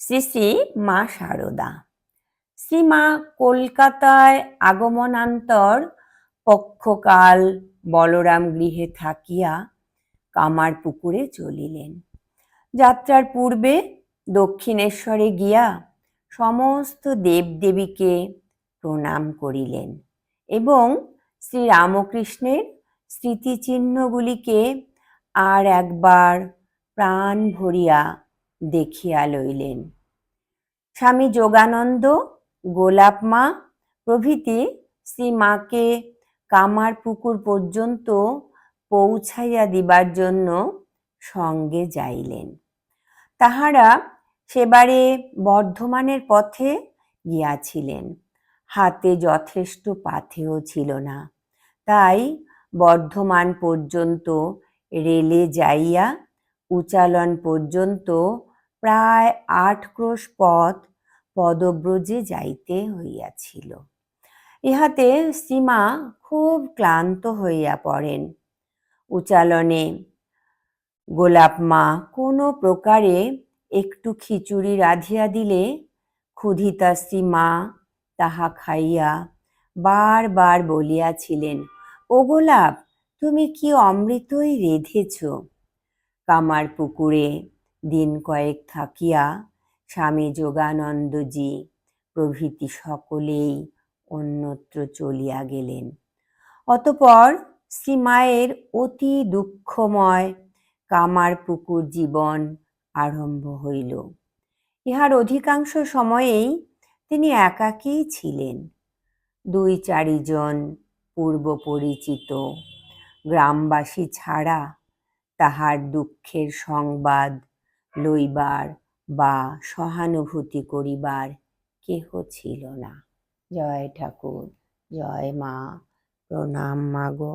শ্রী শ্রী মা শারদা। শ্রীমা কলকাতায় আগমনান্তর পক্ষকাল বলরাম গৃহে থাকিয়া কামারপুকুরে চলিলেন। যাত্রার পূর্বে দক্ষিণেশ্বরে গিয়া সমস্ত দেবদেবীকে প্রণাম করিলেন এবং শ্রীরামকৃষ্ণের স্মৃতিচিহ্নগুলিকে আর একবার প্রাণ ভরিয়া দেখিয়া লইলেন। স্বামী যোগানন্দ, গোলাপ মা প্রভৃতি শ্রীমাকে কামারপুকুর পর্যন্ত পৌঁছাইয়া দিবার জন্য সঙ্গে যাইলেন। তাহারা সেবারে বর্ধমানের পথে গিয়াছিলেন। হাতে যথেষ্ট পাথেয় ছিল না, তাই বর্ধমান পর্যন্ত রেলে যাইয়া উচালন পর্যন্ত প্রায় 8 ক্রোশ পথ পদব্রজে যাইতে হইয়াছিল। ইহাতে শ্রীমা খুব ক্লান্ত হইয়া পড়েন। উচালনে গোলাপ মা কোনো প্রকারে একটু খিচুড়ি রাঁধিয়া দিলে ক্ষুধিতা শ্রীমা তাহা খাইয়া বারবার বলিয়াছিলেন, ও গোলাপ, তুমি কি অমৃতই রেঁধেছ? কামারপুকুরে দিন কয়েক থাকিয়া স্বামী যোগানন্দজি প্রভৃতি সকলেই অন্যত্র চলিয়া গেলেন। অতঃপর শ্রীমায়ের অতি দুঃখময় কামারপুকুর জীবন আরম্ভ হইল। ইহার অধিকাংশ সময়েই তিনি একাকীই ছিলেন। 2-4 জন পূর্ব পরিচিত গ্রামবাসী ছাড়া তাহার দুঃখের সংবাদ লইবার বা সহানুভূতি করিবার কেহ ছিল না। জয় ঠাকুর, জয় মা, প্রণাম মাগো।